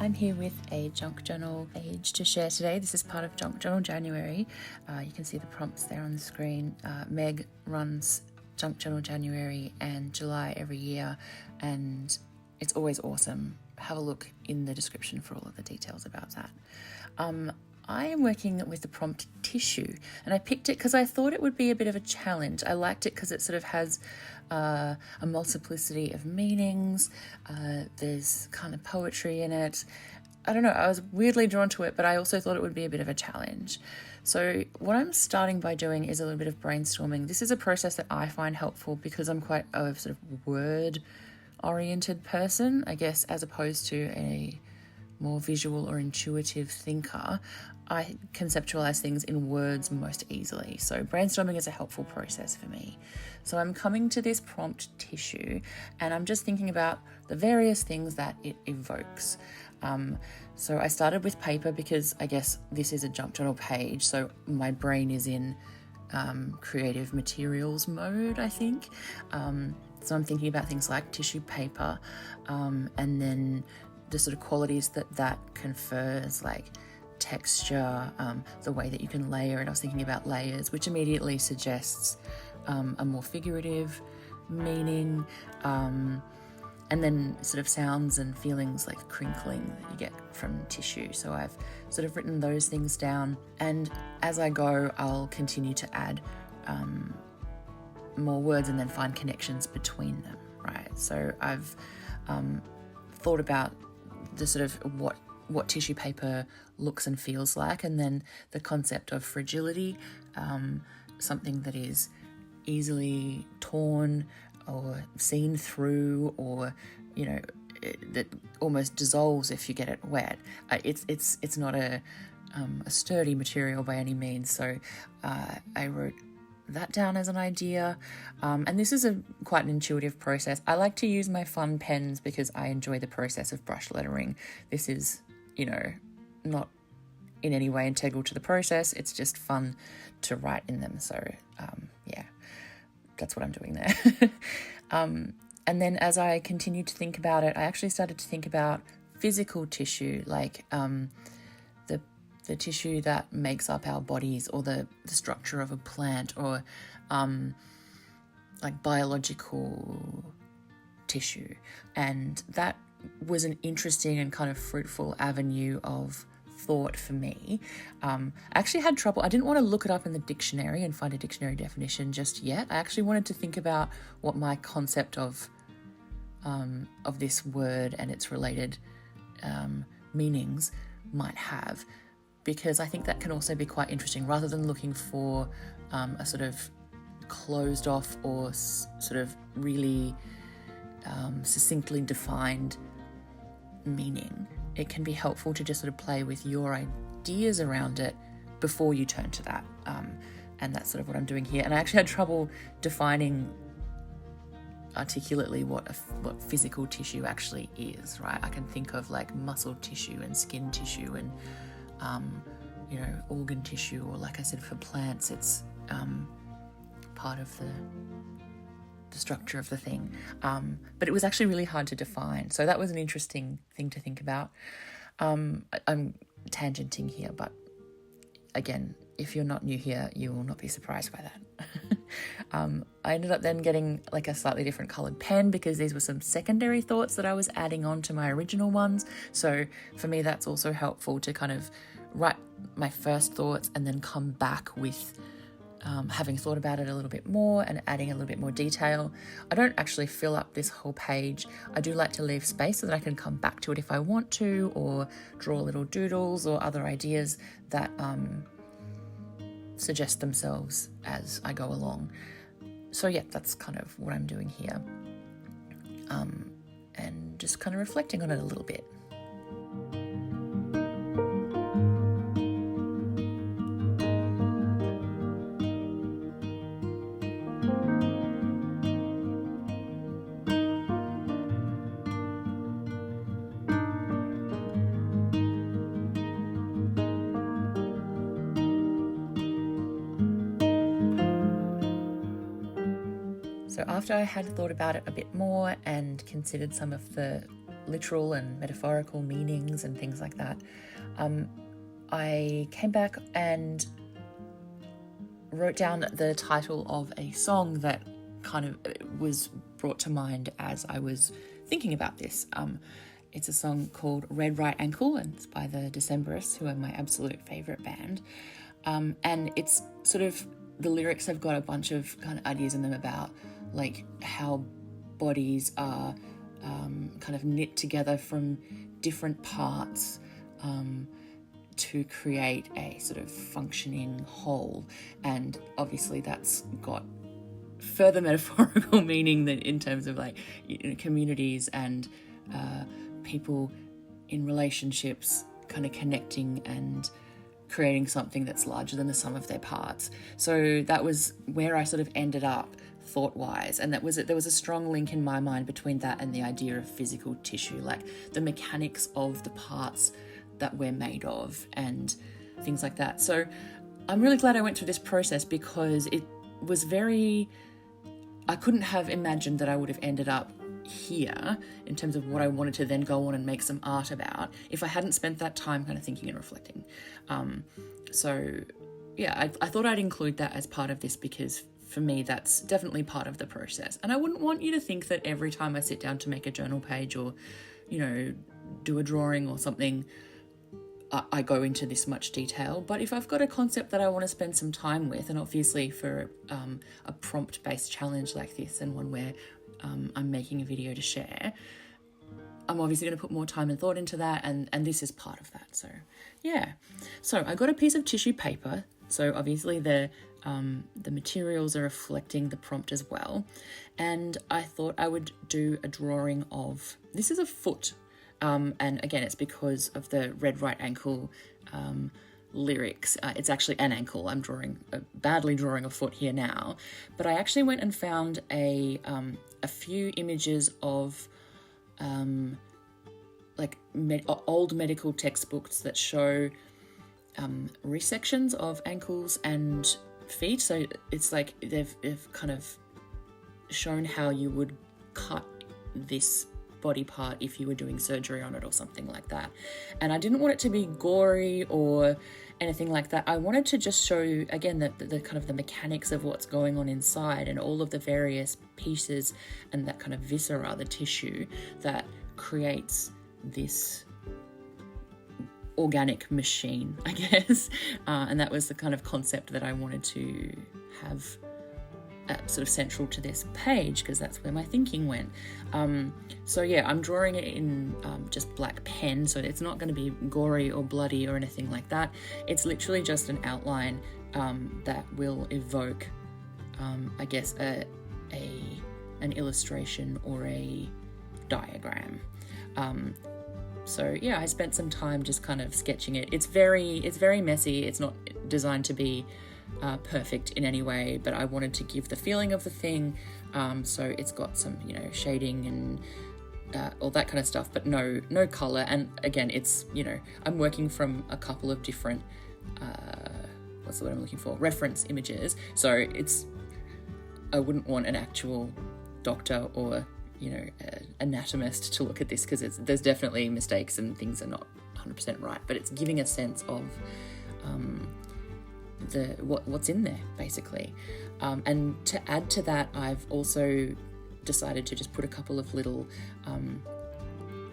I'm here with a junk journal page to share today. This is part of Junk Journal January. You can see the prompts there on the screen. Meg runs Junk Journal January and July every year, and it's always awesome. Have a look in the description for all of the details about that. I am working with the prompt tissue, and I picked it because I thought it would be a bit of a challenge. I liked it because it sort of has a multiplicity of meanings. There's kind of poetry in it. I don't know, I was weirdly drawn to it, but I also thought it would be a bit of a challenge. So what I'm starting by doing is a little bit of brainstorming. This is a process that I find helpful because I'm quite a sort of word-oriented person, I guess, as opposed to a more visual or intuitive thinker. I conceptualize things in words most easily. So brainstorming is a helpful process for me. So I'm coming to this prompt tissue and I'm just thinking about the various things that it evokes. So I started with paper because I guess this is a junk journal page. So my brain is in creative materials mode, I think. So I'm thinking about things like tissue paper, and then the sort of qualities that confers, like texture, the way that you can layer it. I was thinking about layers, which immediately suggests a more figurative meaning, and then sort of sounds and feelings like crinkling that you get from tissue. So I've sort of written those things down, and as I go, I'll continue to add more words and then find connections between them, right? So I've thought about the sort of what tissue paper looks and feels like, and then the concept of fragility, something that is easily torn or seen through, or that almost dissolves if you get it wet. It's not a sturdy material by any means. So I wrote that down as an idea, and this is quite an intuitive process. I like to use my fun pens because I enjoy the process of brush lettering. This is, not in any way integral to the process. It's just fun to write in them. So yeah, that's what I'm doing there. And then as I continued to think about it, I actually started to think about physical tissue, like the tissue that makes up our bodies, or the structure of a plant, or like biological tissue. And that was an interesting and kind of fruitful avenue of thought for me. I actually had trouble. I didn't want to look it up in the dictionary and find a dictionary definition just yet. I actually wanted to think about what my concept of this word and its related meanings might have, because I think that can also be quite interesting, rather than looking for a sort of closed off or sort of really succinctly defined meaning. It can be helpful to just sort of play with your ideas around it before you turn to that. And that's sort of what I'm doing here. And I actually had trouble defining articulately what physical tissue actually is, right? I can think of like muscle tissue and skin tissue and organ tissue, or like I said, for plants, it's part of the structure of the thing. But it was actually really hard to define. So that was an interesting thing to think about. I'm tangenting here, but again, if you're not new here, you will not be surprised by that. I ended up then getting like a slightly different coloured pen because these were some secondary thoughts that I was adding on to my original ones. So for me, that's also helpful to kind of write my first thoughts and then come back with having thought about it a little bit more and adding a little bit more detail. I don't actually fill up this whole page. I do like to leave space so that I can come back to it if I want to, or draw little doodles or other ideas that suggest themselves as I go along. So yeah, that's kind of what I'm doing here, and just kind of reflecting on it a little bit. So after I had thought about it a bit more and considered some of the literal and metaphorical meanings and things like that, I came back and wrote down the title of a song that kind of was brought to mind as I was thinking about this. It's a song called Red Right Ankle, and it's by the Decemberists, who are my absolute favourite band. And it's sort of, the lyrics have got a bunch of kind of ideas in them about like how bodies are kind of knit together from different parts to create a sort of functioning whole. And obviously that's got further metaphorical meaning than in terms of like, you know, communities and people in relationships kind of connecting and creating something that's larger than the sum of their parts. So that was where I sort of ended up thought-wise, and there was a strong link in my mind between that and the idea of physical tissue, like the mechanics of the parts that we're made of and things like that. So I'm really glad I went through this process, because it was I couldn't have imagined that I would have ended up here in terms of what I wanted to then go on and make some art about if I hadn't spent that time kind of thinking and reflecting. So yeah, I thought I'd include that as part of this, because for me that's definitely part of the process. And I wouldn't want you to think that every time I sit down to make a journal page or, you know, do a drawing or something, I go into this much detail. But if I've got a concept that I want to spend some time with, and obviously for a prompt-based challenge like this, and one where I'm making a video to share, I'm obviously going to put more time and thought into that, and this is part of that. So yeah, so I got a piece of tissue paper, so obviously the materials are reflecting the prompt as well, and I thought I would do a drawing of, this is a foot, and again it's because of the Red Right Ankle lyrics. It's actually an ankle. I'm badly drawing a foot here now, but I actually went and found a few images of old medical textbooks that show resections of ankles and feet. So it's like they've kind of shown how you would cut this body part if you were doing surgery on it or something like that. And I didn't want it to be gory or anything like that. I wanted to just show, again, the kind of the mechanics of what's going on inside and all of the various pieces and that kind of viscera, the tissue that creates this organic machine, I guess. And that was the kind of concept that I wanted to have sort of central to this page, because that's where my thinking went. So yeah, I'm drawing it in just black pen, so it's not going to be gory or bloody or anything like that. It's literally just an outline that will evoke, I guess, an illustration or a diagram. So yeah, I spent some time just kind of sketching it. It's very messy. It's not designed to be perfect in any way, but I wanted to give the feeling of the thing. So it's got some, you know, shading and all that kind of stuff, but no color. And again, it's, you know, I'm working from a couple of different, what's the word I'm looking for? Reference images. So I wouldn't want an actual doctor or, you know, anatomist to look at this, because there's definitely mistakes and things are not 100% right, but it's giving a sense of what's in there, basically. And to add to that, I've also decided to just put a couple of little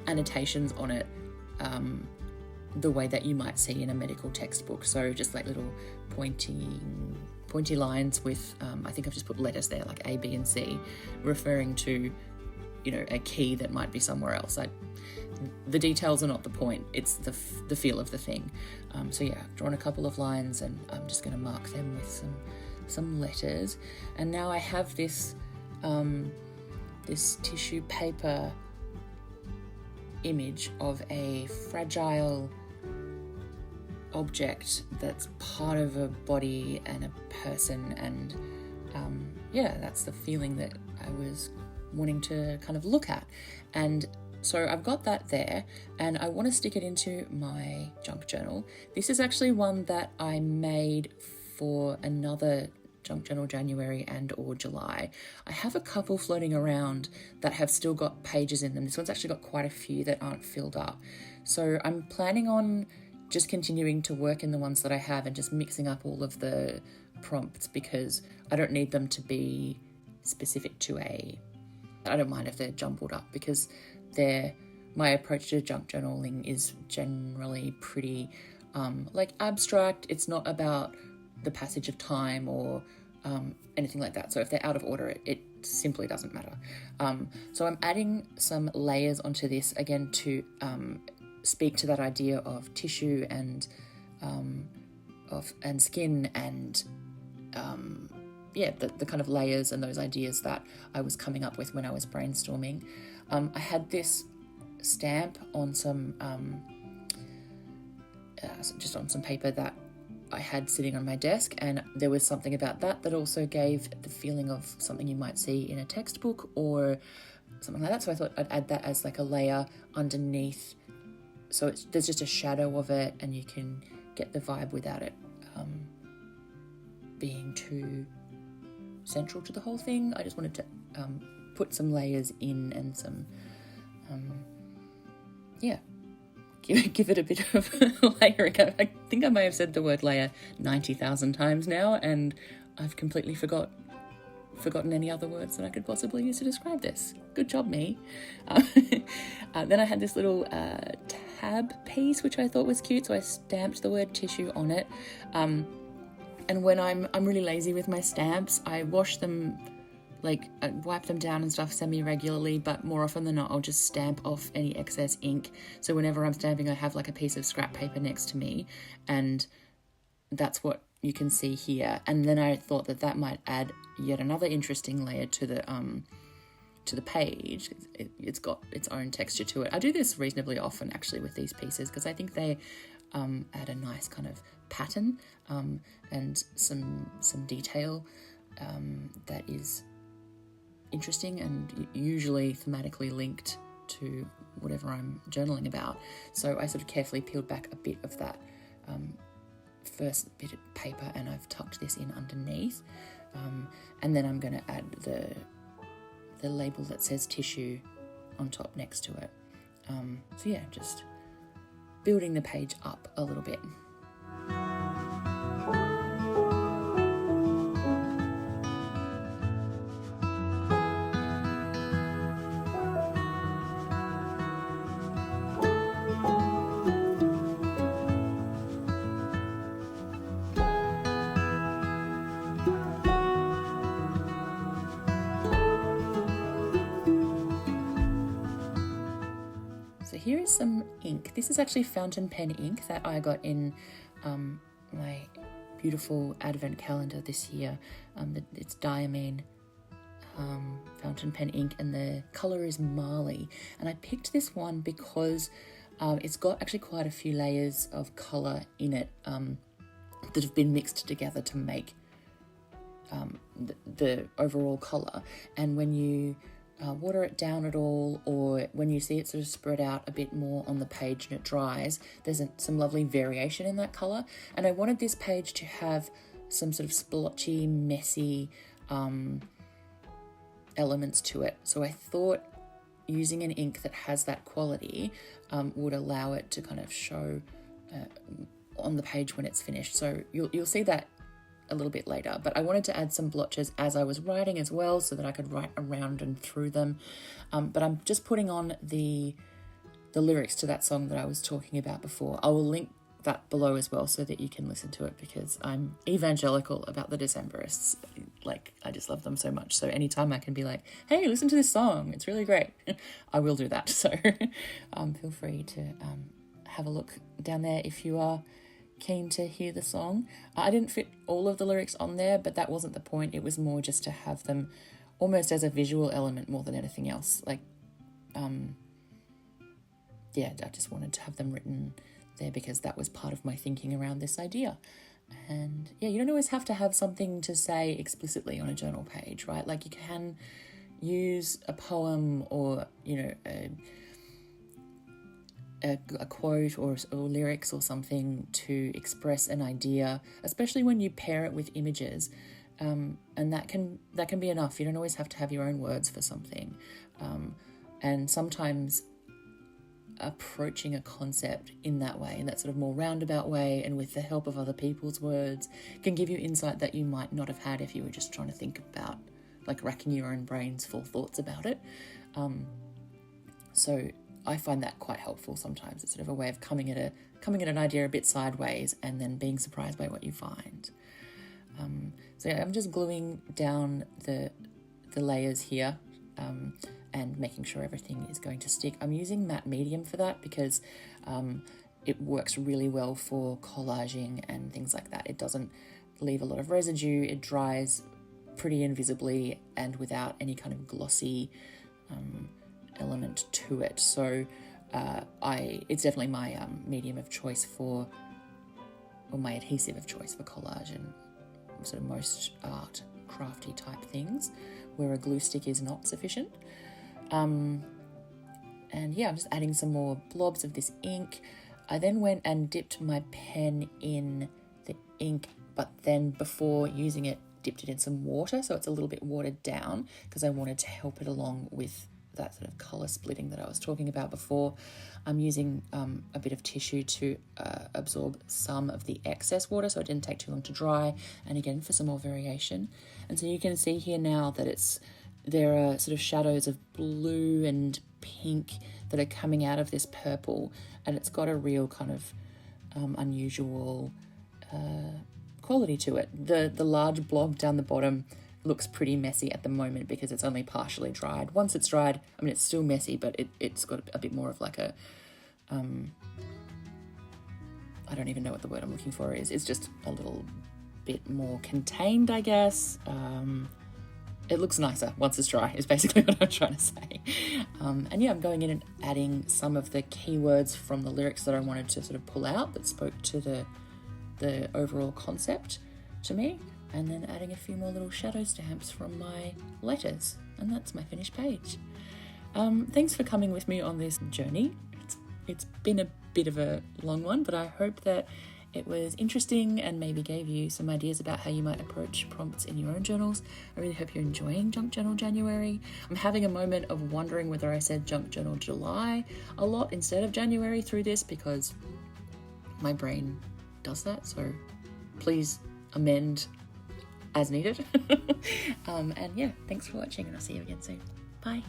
annotations on it, the way that you might see in a medical textbook. So just like little pointy lines with, I think I've just put letters there, like A, B, and C, referring to, you know, a key that might be somewhere else. The details are not the point, it's the feel of the thing. So yeah, I've drawn a couple of lines and I'm just going to mark them with some letters. And now I have this this tissue paper image of a fragile object that's part of a body and a person, and yeah, that's the feeling that I was wanting to kind of look at. And so I've got that there, and I want to stick it into my junk journal. This is actually one that I made for another Junk Journal January and or July. I have a couple floating around that have still got pages in them. This one's actually got quite a few that aren't filled up. So I'm planning on just continuing to work in the ones that I have and just mixing up all of the prompts, because I don't need them to be specific to I don't mind if they're jumbled up, because my approach to junk journaling is generally pretty abstract. It's not about the passage of time or anything like that. So if they're out of order, it simply doesn't matter. So I'm adding some layers onto this again to speak to that idea of tissue and skin and the kind of layers and those ideas that I was coming up with when I was brainstorming. I had this stamp on some just on some paper that I had sitting on my desk, and there was something about that also gave the feeling of something you might see in a textbook or something like that. So I thought I'd add that as like a layer underneath, so there's just a shadow of it and you can get the vibe without it being too central to the whole thing. I just wanted to put some layers in and some give it a bit of layering. I think I may have said the word layer 90,000 times now, and I've completely forgotten any other words that I could possibly use to describe this. Good job, me. Then I had this little tab piece which I thought was cute, so I stamped the word tissue on it. And when I'm really lazy with my stamps, I wash them, I wipe them down and stuff semi-regularly, but more often than not, I'll just stamp off any excess ink. So whenever I'm stamping, I have like a piece of scrap paper next to me, and that's what you can see here. And then I thought that might add yet another interesting layer to the page. It's got its own texture to it. I do this reasonably often actually with these pieces, because I think they add a nice kind of pattern and some detail that is interesting and usually thematically linked to whatever I'm journaling about. So I sort of carefully peeled back a bit of that first bit of paper, and I've tucked this in underneath, and then I'm going to add the label that says tissue on top next to it. So yeah, just building the page up a little bit. So here is some ink. This is actually fountain pen ink that I got in my beautiful advent calendar this year. It's Diamine fountain pen ink, and the colour is Marley. And I picked this one because it's got actually quite a few layers of colour in it that have been mixed together to make the overall colour. And when you water it down at all, or when you see it sort of spread out a bit more on the page and it dries, there's some lovely variation in that colour. And I wanted this page to have some sort of splotchy, messy elements to it. So I thought using an ink that has that quality would allow it to kind of show on the page when it's finished. So you'll see that a little bit later, but I wanted to add some blotches as I was writing as well, so that I could write around and through them. But I'm just putting on the lyrics to that song that I was talking about before. I will link that below as well so that you can listen to it, because I'm evangelical about the Decemberists. I just love them so much. So anytime I can be like, hey, listen to this song, it's really great, I will do that. So feel free to have a look down there if you are keen to hear the song. I didn't fit all of the lyrics on there, but that wasn't the point. It was more just to have them almost as a visual element more than anything else. I just wanted to have them written there because that was part of my thinking around this idea. And yeah, you don't always have to have something to say explicitly on a journal page, right? You can use a poem or, a quote or lyrics or something to express an idea, especially when you pair it with images. And that can be enough. You don't always have to have your own words for something. And sometimes approaching a concept in that way, in that sort of more roundabout way, and with the help of other people's words, can give you insight that you might not have had if you were just trying to think about, like, racking your own brains full thoughts about it. So I find that quite helpful sometimes. It's sort of a way of coming at an idea a bit sideways and then being surprised by what you find. So yeah, I'm just gluing down the layers here, and making sure everything is going to stick. I'm using matte medium for that because it works really well for collaging and things like that. It doesn't leave a lot of residue. It dries pretty invisibly and without any kind of glossy element to it. So it's definitely my medium of choice or my adhesive of choice for collage and sort of most art crafty type things where a glue stick is not sufficient. And yeah, I'm just adding some more blobs of this ink. I then went and dipped my pen in the ink, but then before using it, dipped it in some water, so it's a little bit watered down because I wanted to help it along with that sort of colour splitting that I was talking about before. I'm using a bit of tissue to absorb some of the excess water so it didn't take too long to dry, and again for some more variation. And so you can see here now that there are sort of shadows of blue and pink that are coming out of this purple, and it's got a real kind of unusual quality to it. The large blob down the bottom looks pretty messy at the moment because it's only partially dried. Once it's dried, I mean, it's still messy, but it's got a bit more of like a, I don't even know what the word I'm looking for is. It's just a little bit more contained, I guess. It looks nicer once it's dry, is basically what I'm trying to say. And yeah, I'm going in and adding some of the keywords from the lyrics that I wanted to sort of pull out that spoke to the overall concept to me, and then adding a few more little shadow stamps from my letters, and that's my finished page. Thanks for coming with me on this journey. It's been a bit of a long one, but I hope that it was interesting and maybe gave you some ideas about how you might approach prompts in your own journals. I really hope you're enjoying Junk Journal January. I'm having a moment of wondering whether I said Junk Journal July a lot instead of January through this, because my brain does that, so please amend as needed. And yeah, thanks for watching, and I'll see you again soon. Bye.